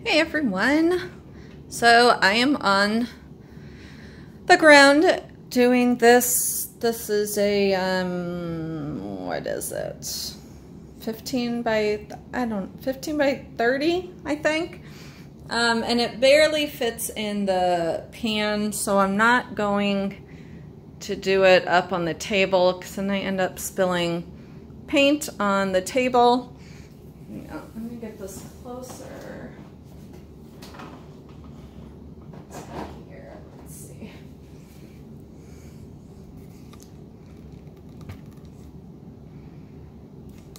Hey everyone! So I am on the ground doing this. This is a, what is it? 15 by 30, I think. And it barely fits in the pan, so I'm not going to do it up on the table because then I end up spilling paint on the table. Let me get this closer. Here, let's see.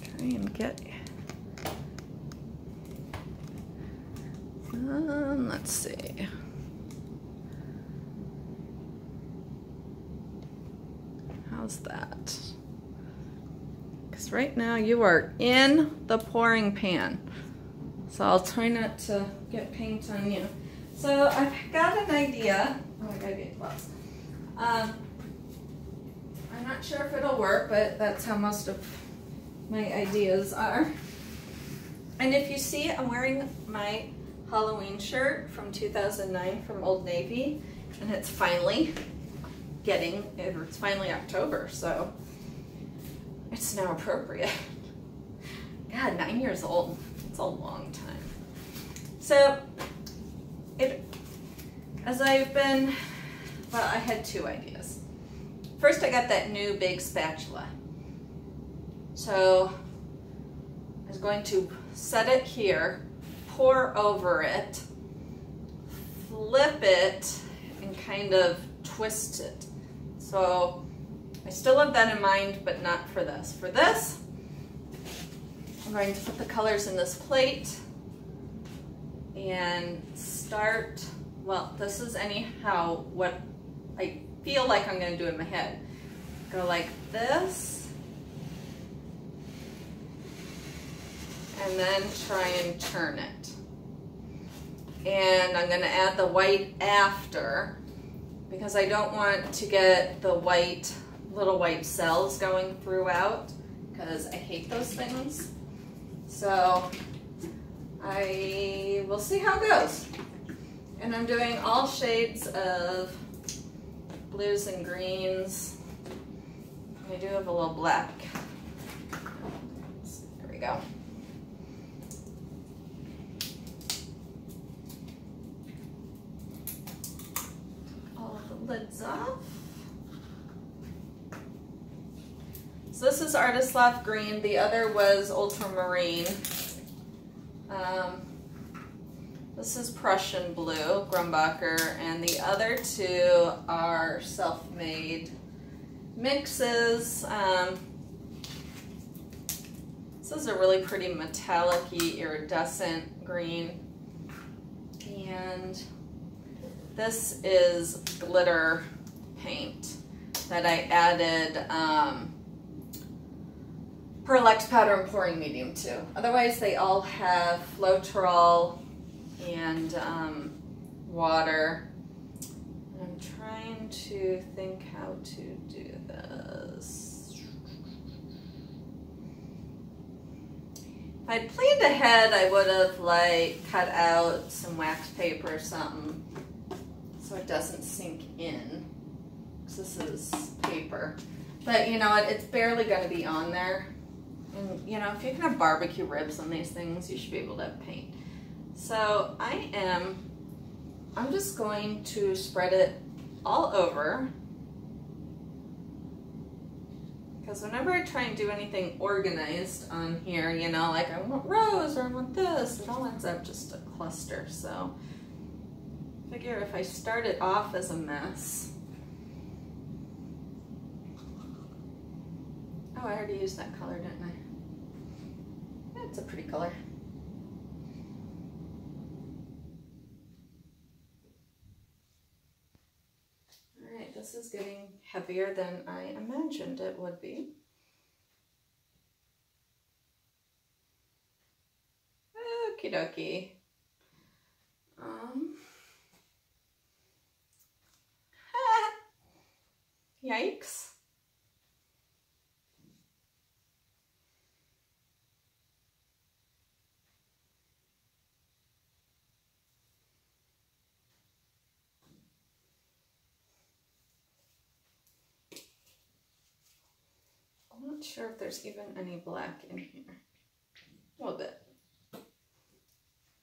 Try and get. Let's see. How's that? Because right now you are in the pouring pan. So I'll try not to get paint on you. So I've got an idea. Oh, I gotta get gloves. I'm not sure if it'll work, but that's how most of my ideas are. And if you see, I'm wearing my Halloween shirt from 2009 from Old Navy, and it's finally it's finally October, so it's now appropriate. God, 9 years old. It's a long time. So, I had two ideas. First, I got that new big spatula. So, I was going to set it here, pour over it, flip it, and kind of twist it. So, I still have that in mind, but not for this. For this, I'm going to put the colors in this plate and start, well, this is anyhow what I feel like I'm going to do in my head. Go like this, and then try and turn it. And I'm going to add the white after, because I don't want to get the little white cells going throughout, because I hate those things. So I will see how it goes. And I'm doing all shades of blues and greens. I do have a little black. There we go. All of the lids off. So this is Artist Loft Green. The other was Ultramarine. This is Prussian Blue, Grumbacher, and the other two are self-made mixes. This is a really pretty metallic-y, iridescent green. And this is glitter paint that I added Perlect powder and pouring medium to. Otherwise, they all have Floetrol and water. I'm trying to think how to do this. If I'd planned ahead, I would have cut out some wax paper or something so it doesn't sink in. Because this is paper. But you know what, it's barely going to be on there. And you know, if you can have barbecue ribs on these things, you should be able to have paint. So I'm just going to spread it all over. Because whenever I try and do anything organized on here, you know, like I want rose or I want this, it all ends up just a cluster. So I figure if I start it off as a mess. Oh, I already used that color, didn't I? It's a pretty color. All right, this is getting heavier than I imagined it would be. Okie dokie. Yikes. Not sure if there's even any black in here. A little bit.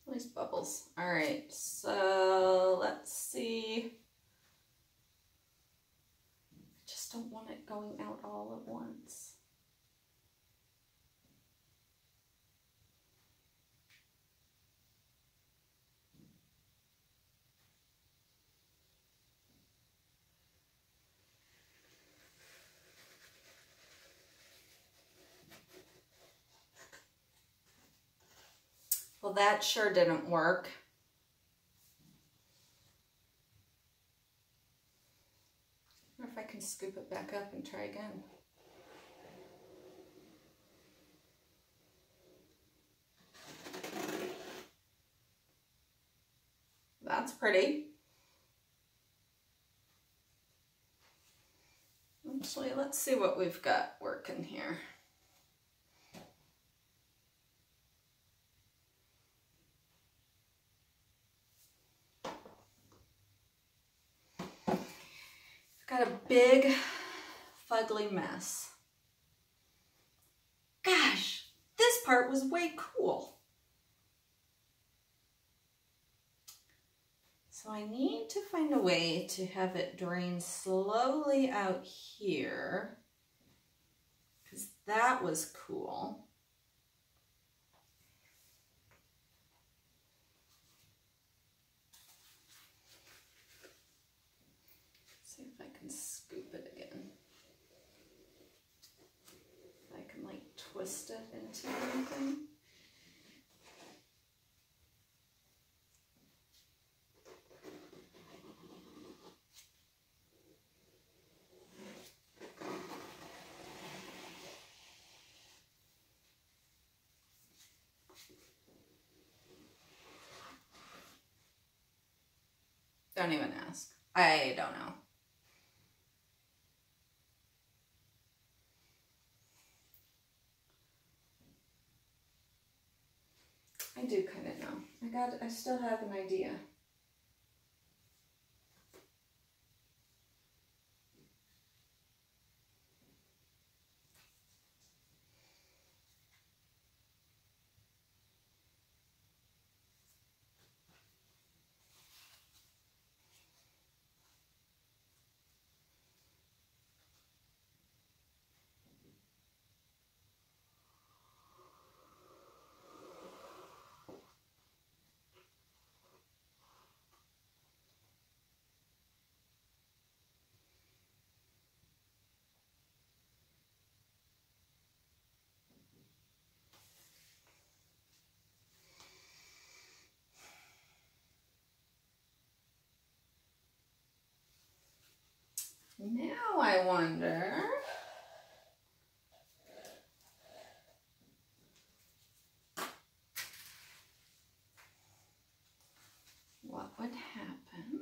Nice bubbles. All right, so let's see. I just don't want it going out all at once. Well, that sure didn't work. I wonder if I can scoop it back up and try again. That's pretty. Actually, let's see what we've got working here. Got a big, fugly mess. Gosh, this part was way cool. So I need to find a way to have it drain slowly out here, because that was cool. See if I can scoop it again. If I can like twist it into anything. Don't even ask. I don't know. I do kind of know. I still have an idea. Now I wonder what would happen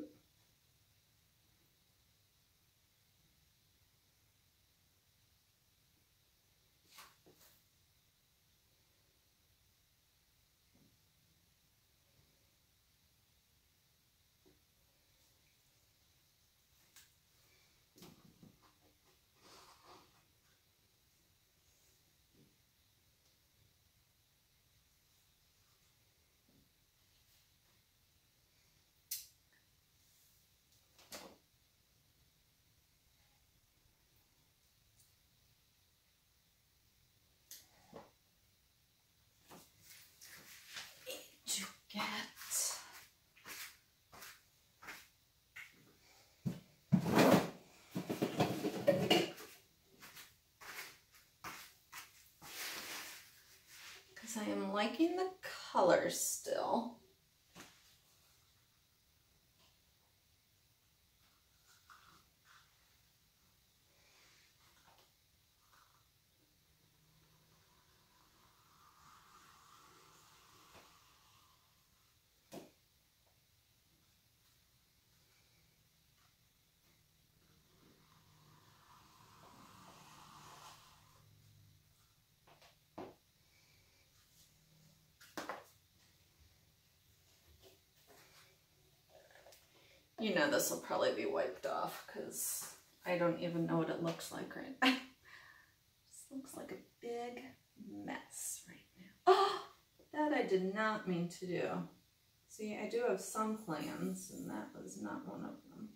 to get. Because I am liking the colors still. You know this will probably be wiped off because I don't even know what it looks like right now. looks like a big mess right now. Oh, that I did not mean to do. See, I do have some plans, and that was not one of them.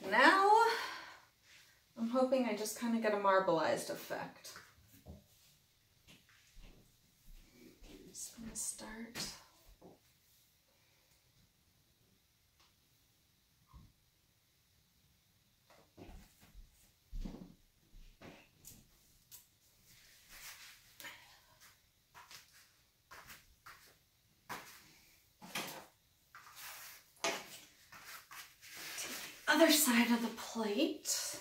Now, I'm hoping I just kind of get a marbleized effect. I'm just going to start. Other side of the plate.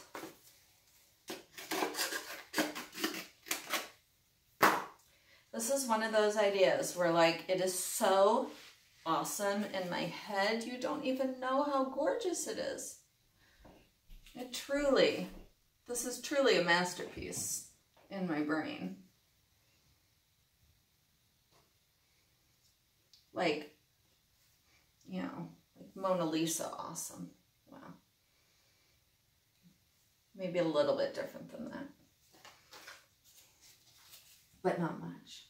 This is one of those ideas where like it is so awesome in my head, you don't even know how gorgeous it is. This is truly a masterpiece in my brain. Like, you know, like Mona Lisa awesome. Wow. Maybe a little bit different than that, but not much.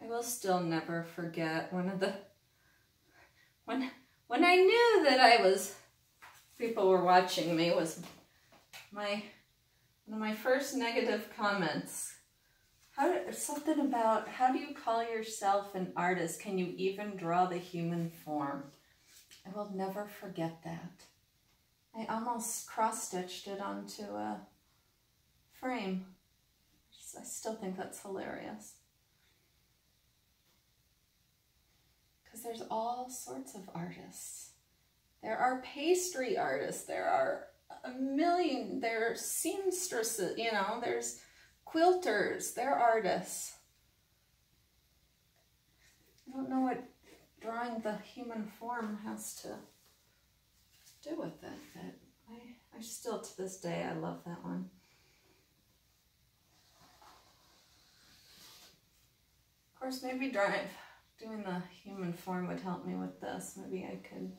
I will still never forget one of the, when I knew that people were watching me, was one of my first negative comments. Something about, how do you call yourself an artist? Can you even draw the human form? I will never forget that. I almost cross-stitched it onto a frame. I still think that's hilarious. Because there's all sorts of artists. There are pastry artists. There are there are seamstresses, you know, there's quilters, they're artists. I don't know what drawing the human form has to do with it, but I still, to this day, I love that one. Of course, maybe doing the human form would help me with this. Maybe I could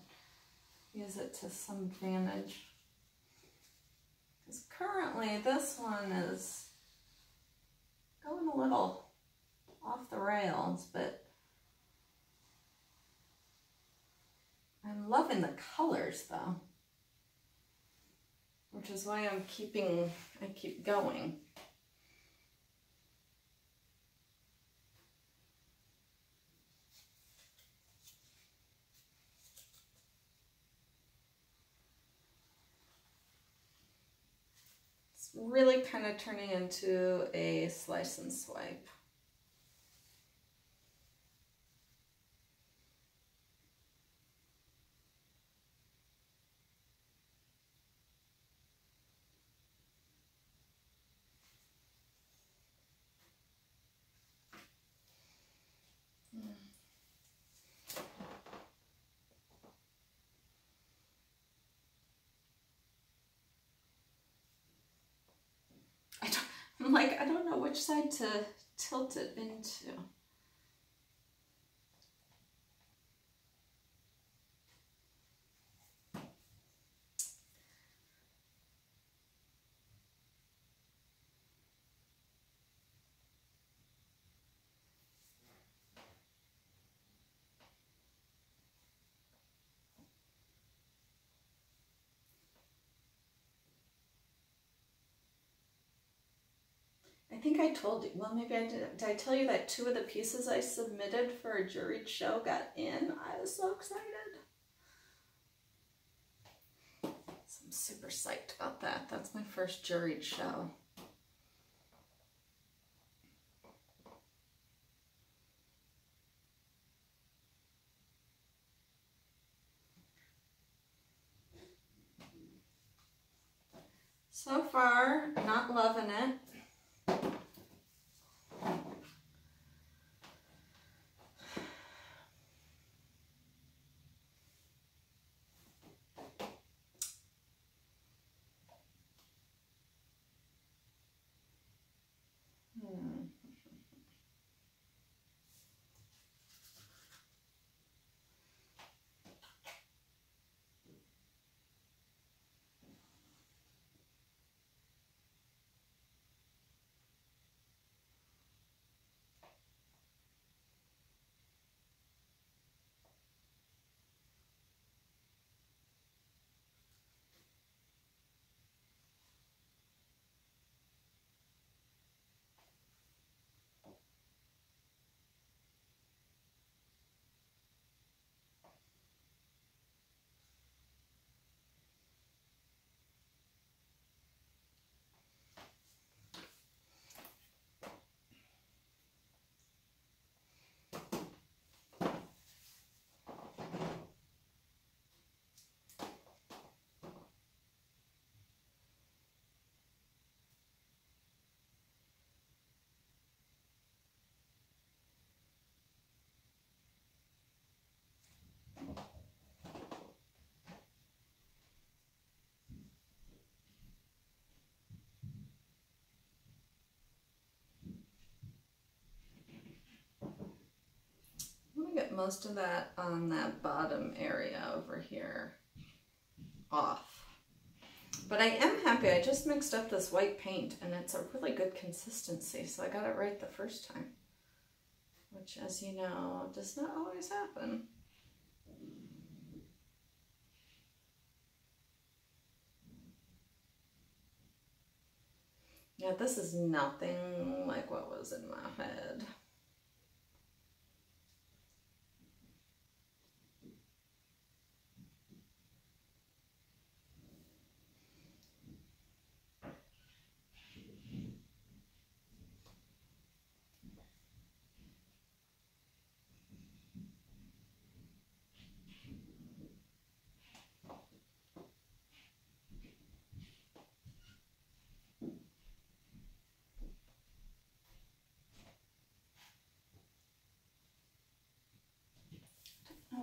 use it to some advantage. Because currently this one is going a little off the rails, but I'm loving the colors though, which is why I keep going. It's really kind of turning into a slice and swipe. I'm like, I don't know which side to tilt it into. I think I told you, well, maybe I didn't. Did I tell you that 2 of the pieces I submitted for a juried show got in? I was so excited. So I'm super psyched about that. That's my first juried show. So far, not loving it. most of that on that bottom area over here off. But I am happy. I just mixed up this white paint and it's a really good consistency, so I got it right the first time, which, as you know, does not always happen. Yeah, this is nothing like what was in my head.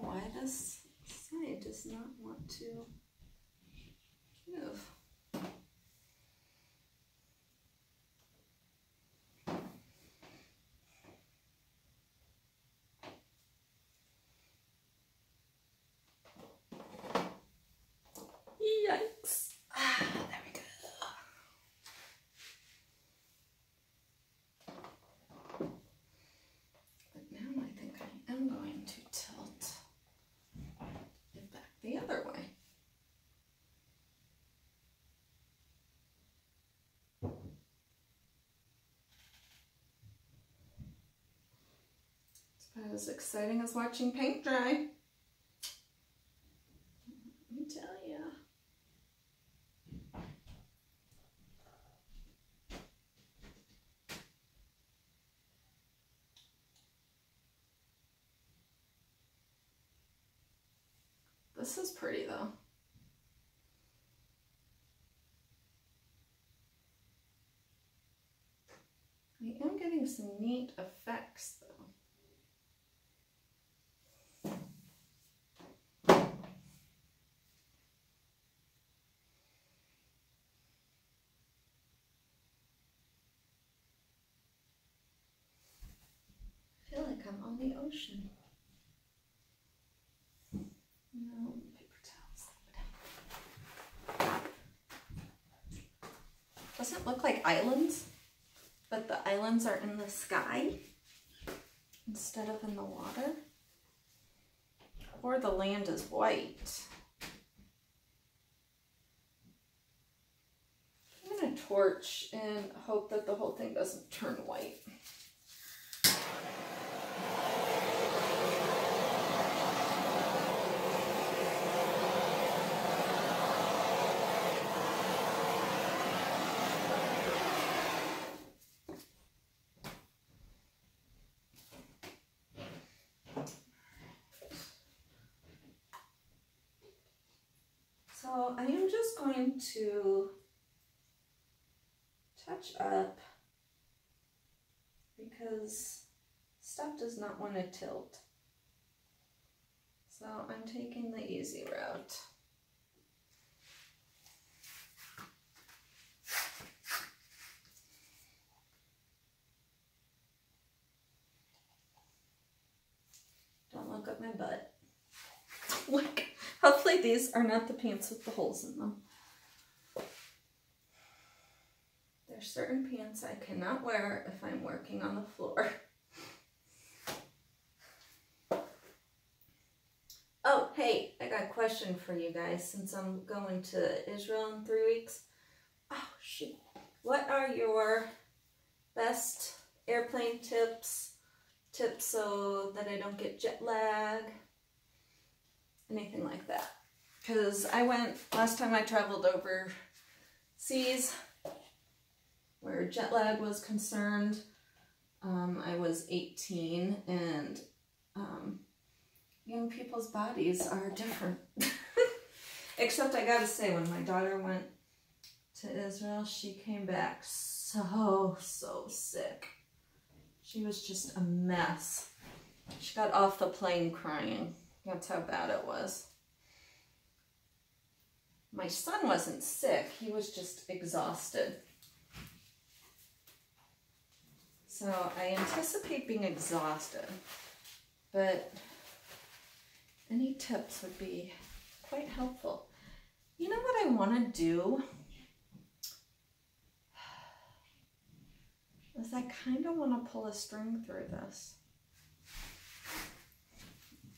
Why this side does not want to move. Yikes. There we go. But now I think I am going to tilt it back the other way. It's about as exciting as watching paint dry. Let me tell you. This is pretty though. I am getting some neat effects though. I feel like I'm on the ocean. No, paper towels. Doesn't look like islands, but the islands are in the sky instead of in the water. Or the land is white. I'm gonna torch and hope that the whole thing doesn't turn white. So I am just going to touch up because stuff does not want to tilt. So I'm taking the easy route. Don't look at my butt. Look. Hopefully these are not the pants with the holes in them. There's certain pants I cannot wear if I'm working on the floor. Oh, hey, I got a question for you guys since I'm going to Israel in 3 weeks. Oh, shoot. What are your best airplane tips so that I don't get jet lag? Anything like that. Because I went, last time I traveled overseas, where jet lag was concerned, I was 18, and young people's bodies are different. Except I gotta say, when my daughter went to Israel, she came back so sick. She was just a mess. She got off the plane crying. That's how bad it was. My son wasn't sick, he was just exhausted. So I anticipate being exhausted, but any tips would be quite helpful. You know what I want to do? Is I kind of want to pull a string through this.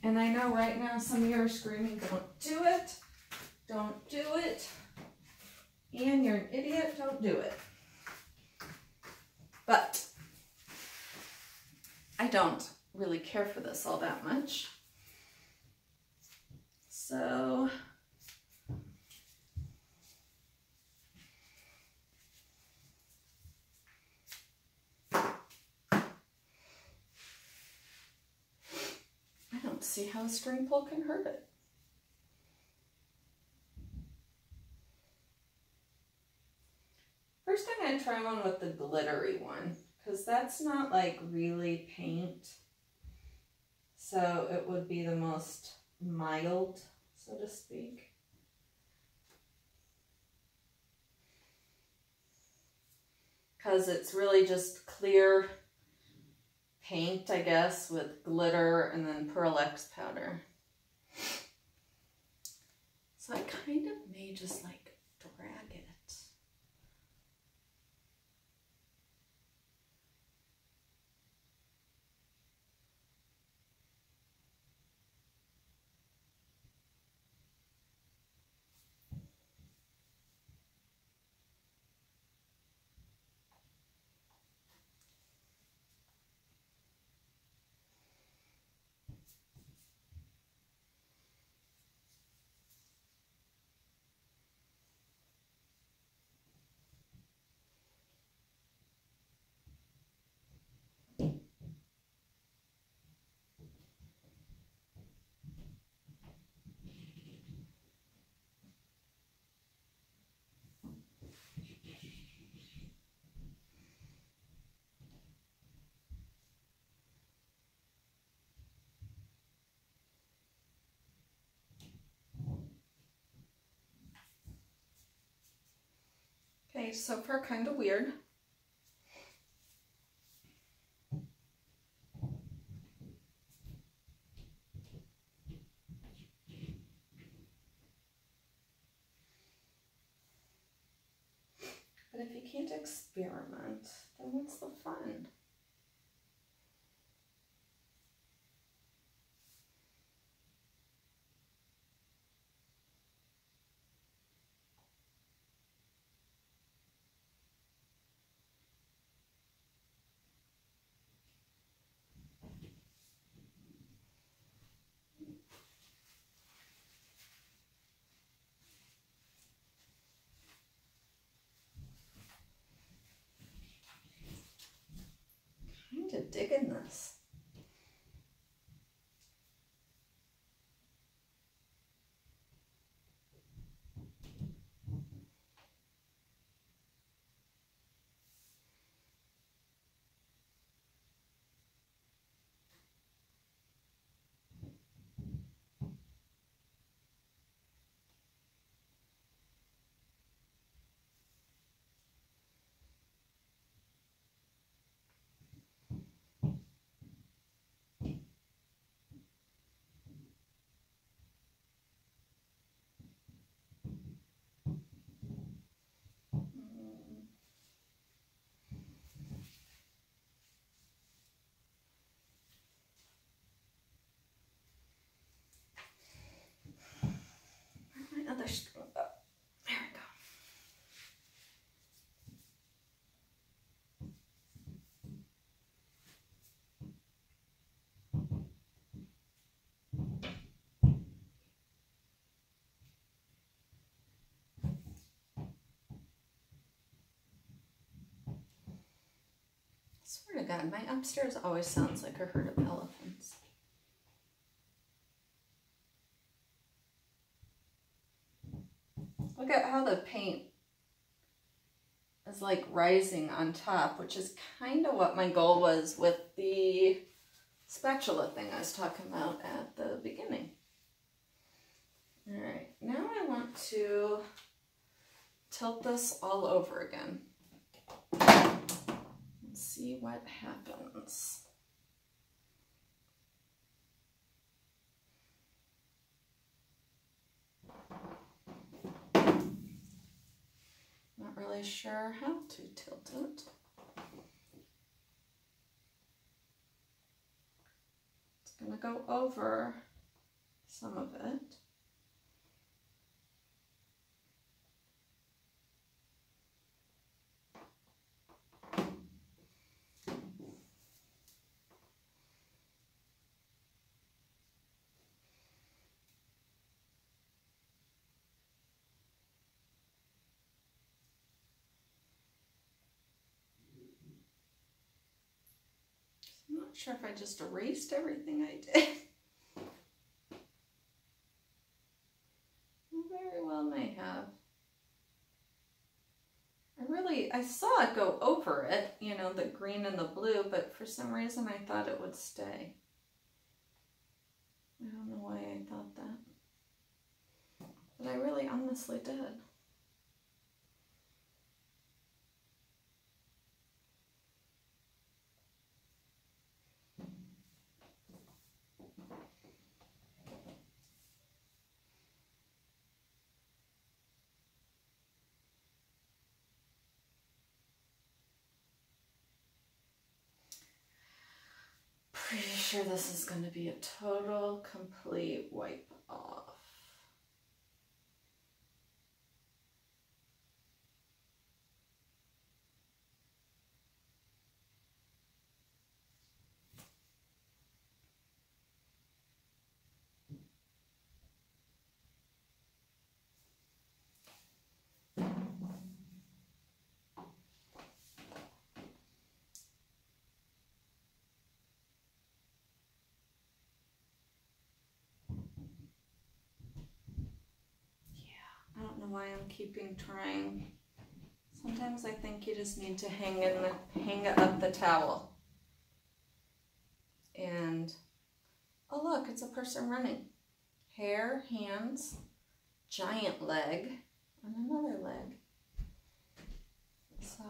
And I know right now some of you are screaming, don't do it. Don't do it. Ian, you're an idiot. Don't do it. But I don't really care for this all that much. So I don't see how a string pull can hurt it. First I'm going to try one with the glittery one, because that's not like really paint. So it would be the most mild, so to speak. Because it's really just clear paint, I guess, with glitter and then Pearl X powder. So I kind of may just like drag it. Okay, so far kind of weird. But if you can't experiment, then what's the fun? Kind of digging this. Where'd my other string go? There we go. I swear to God, my upstairs always sounds like a herd of elephants. Look at how the paint is like rising on top, which is kind of what my goal was with the spatula thing I was talking about at the beginning. All right, now I want to tilt this all over again. Let's see what happens. really sure how to tilt it. It's going to go over some of it. I'm not sure if I just erased everything I did. I very well may have. I saw it go over it, you know, the green and the blue, but for some reason I thought it would stay. I don't know why I thought that. But I really honestly did. Pretty sure this is going to be a total, complete wipe off. I don't know why I'm keeping trying. Sometimes I think you just need to hang up the towel. And, oh look, it's a person running. Hair, hands, giant leg, and another leg. So,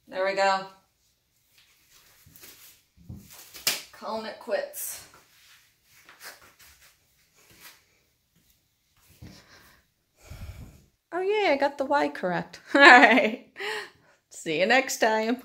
there we go. Calling it quits. Oh yeah, I got the Y correct. All right. See you next time.